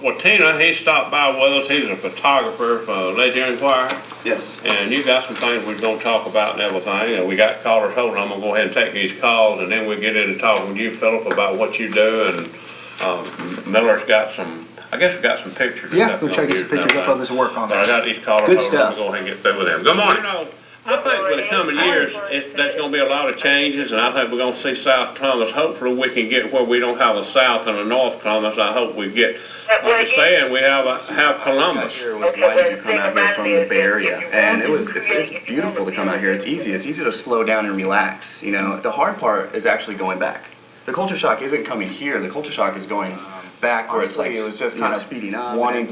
Wartena, he stopped by with us. He's a photographer for Leisure Inquirer. Yes. And you got some things we're going to talk about and everything. And we got callers holding. I'm going to go ahead and take these calls, and then we get into talking with you, Philip, about what you do. And Miller's got some, I guess we got some pictures. Yeah, we'll try to get some pictures up of his work on But I there. got these callers Good holding. stuff. I'm going to go ahead and get through with them. Good morning. You know, I think in the coming years, that's going to be a lot of changes, and I think we're going to see South Thomas. Hopefully we can get where we don't have a South and a North Thomas. I hope we get, like you're saying, we have Columbus. Here was wanting to come out here from the Bay Area, and it's beautiful to come out here. It's easy to slow down and relax. You know, the hard part is actually going back. The culture shock isn't coming here. The culture shock is going back, where it's like it was just kind of speeding up, wanting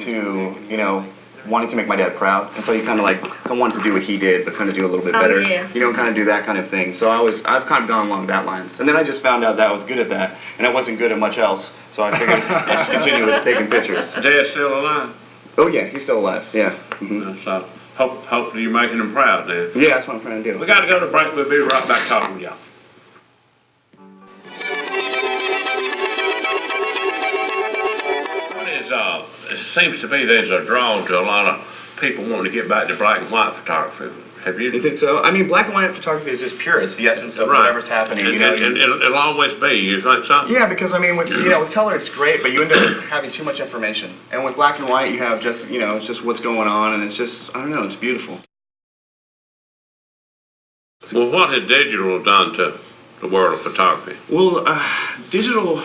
to make my dad proud, and so you kind of like I wanted to do what he did, but kind of do a little bit better. Yes. You know, kind of do that kind of thing. So I've kind of gone along that lines, and then I just found out that I was good at that, and I wasn't good at much else. So I figured I'd just continue with taking pictures. Dad's still alive. Oh yeah, he's still alive. Yeah. So hopefully you're making him proud then. Yeah, that's what I'm trying to do. We got to go to break. We'll be right back talking with y'all. It seems to be there's a draw to a lot of people wanting to get back to black and white photography. Have you? You think so? I mean, black and white photography is just pure. It's the essence of whatever's happening. And, you know, and it'll always be. You think something? yeah, because I mean, with with color it's great, but you end up having too much information. And with black and white, you have just it's just what's going on, and it's just I don't know, it's beautiful. Well, what has digital done to the world of photography? Well, digital.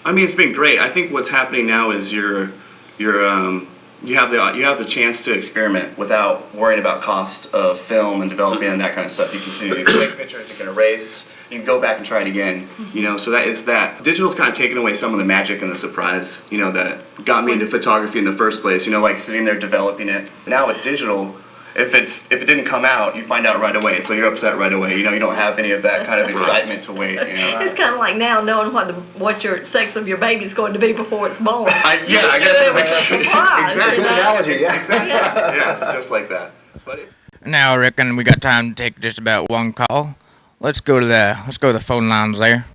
I mean, it's been great. I think what's happening now is you have the chance to experiment without worrying about cost of film and developing and that kind of stuff. You can take pictures, you can erase, you can go back and try it again. So that it's that digital's kind of taken away some of the magic and the surprise. That got me into photography in the first place. Like sitting there developing it. Now with digital, if it didn't come out, you find out right away. So you're upset right away. You don't have any of that kind of excitement to wait. It's kind of like now knowing what your sex of your baby's going to be before it's born. I guess Exactly. Good analogy. Yeah, exactly. Yeah, it's just like that. Now I reckon we got time to take just about one call. Let's go to the phone lines there.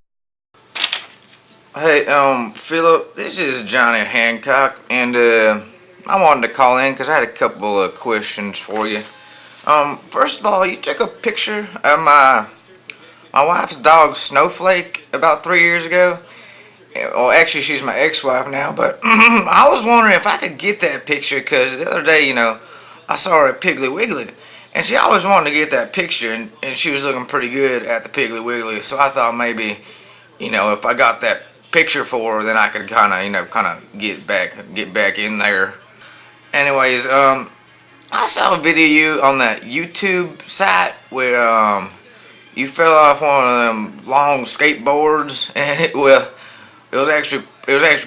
Hey, Philip, this is Johnny Hancock, and I wanted to call in because I had a couple of questions for you. First of all, you took a picture of my wife's dog Snowflake about 3 years ago. Well, actually, she's my ex-wife now, but I was wondering if I could get that picture because the other day, I saw her at Piggly Wiggly, and she always wanted to get that picture, and she was looking pretty good at the Piggly Wiggly, so I thought maybe, if I got that picture for her, then I could kind of get back in there. Anyways, I saw a video of you on that YouTube site where you fell off one of them long skateboards, and it was actually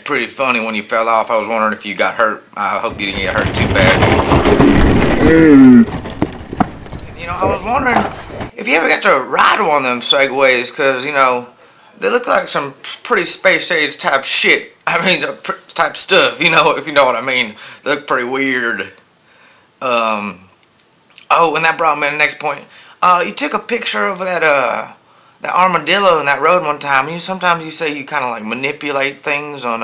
pretty funny when you fell off. I was wondering if you got hurt. I hope you didn't get hurt too bad. I was wondering if you ever got to ride one of them segways, because they look like some pretty space age type shit. I mean, type stuff, if you know what I mean. They look pretty weird. Oh, and that brought me to the next point. You took a picture of that armadillo in that road one time. Sometimes you say you kind of like manipulate things on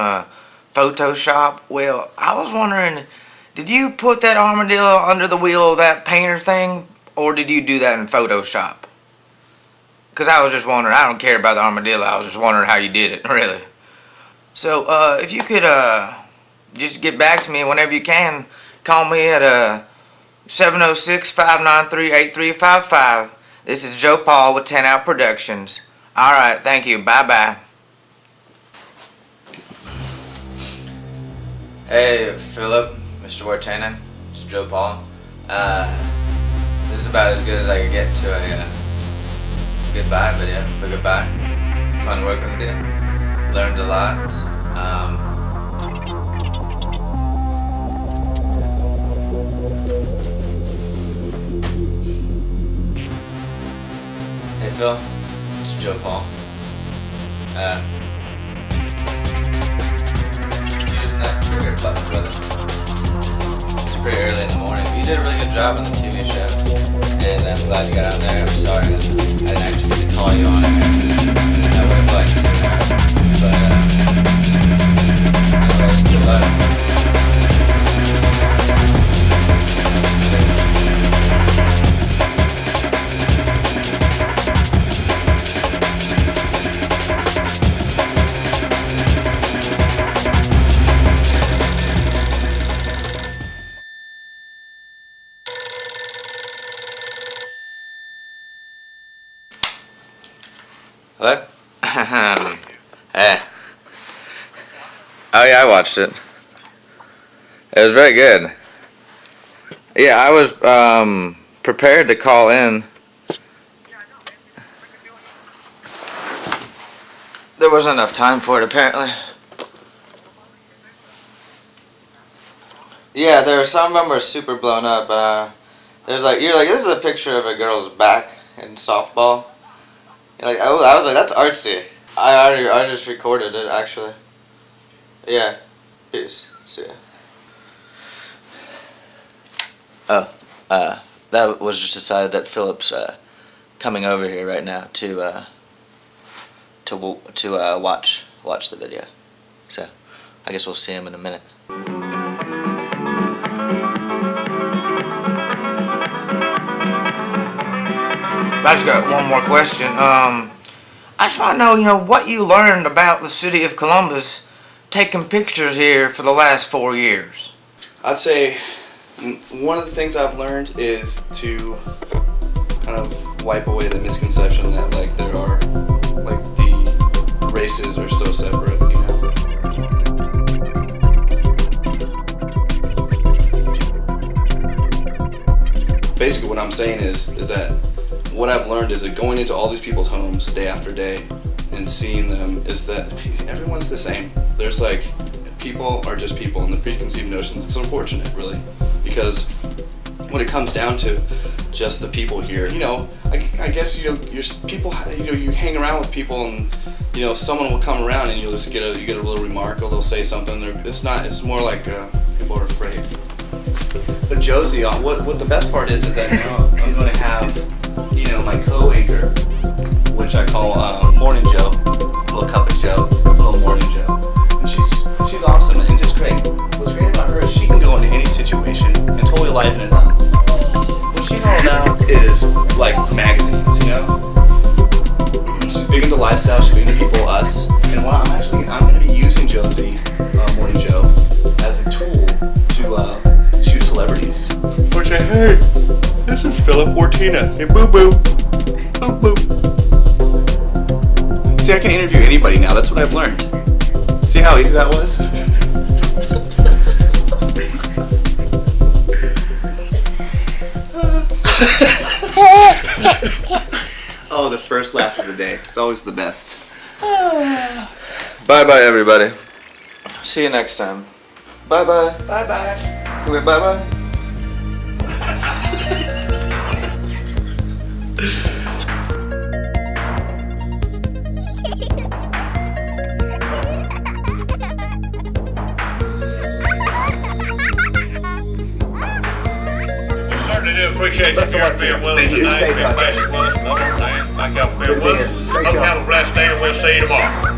Photoshop. Well, I was wondering, did you put that armadillo under the wheel of that painter thing, or did you do that in Photoshop? Because I was just wondering. I don't care about the armadillo. I was just wondering how you did it, really. So, if you could just get back to me whenever you can, call me at 706-593-8355. This is Joe Paul with TENOUT Productions. Alright, thank you. Bye-bye. Hey, Philip, Mr. Wartena. It's Joe Paul. This is about as good as I could get to a goodbye video. For goodbye. Fun working with you. Learned a lot. Hey Phil, it's Joe Paul. Using that trigger button, brother. It's pretty early in the morning. You did a really good job on the TV show, and I'm glad you got on there. I'm sorry I didn't actually get to call you on it. I would have liked to, but anyways, good luck. What? Eh. Oh yeah, I watched it. It was very good. Yeah, I was prepared to call in. There wasn't enough time for it, apparently. Yeah, there were some of them were super blown up, but there's like you're like this is a picture of a girl's back in softball. You're like oh, I was like that's artsy. I just recorded it actually. Yeah, peace. See ya. Oh, that was just decided that Philip's coming over here right now to watch the video. So, I guess we'll see him in a minute. I just got one more question. I just want to know, what you learned about the city of Columbus taking pictures here for the last 4 years. I'd say one of the things I've learned is to kind of wipe away the misconception that like there are like the races are so separate, Basically what I'm saying is that what I've learned is that going into all these people's homes day after day and seeing them is that everyone's the same. There's like, people are just people, and the preconceived notions, it's unfortunate really, because when it comes down to just the people here, I guess you're people, you hang around with people and someone will come around and you'll just get a little remark or they'll say something. It's more like people are afraid. But Josie, what the best part is that now I'm going to have my co-anchor, which I call Morning Joe, little cup of Joe, little Morning Joe, and she's awesome and just great. What's great about her is she can go into any situation and totally liven it up. What she's all about is like magazines, She's big into lifestyle, she's big into people, us, and I'm going to be using Josie, Morning Joe, as a tool to shoot celebrities. Which I heard, this is Philip Wartena. Hey, boo boo. Boo boo. See, I can interview anybody now. That's what I've learned. See how easy that was? Oh, the first laugh of the day. It's always the best. Bye-bye, everybody. See you next time. Bye-bye. Bye-bye. Can we bye-bye? Certainly do appreciate you being willing Thank you. tonight. Safe out there. Thank y'all for being Good to be with here. us. Great Hope you job. have a blessed day and we'll see you tomorrow.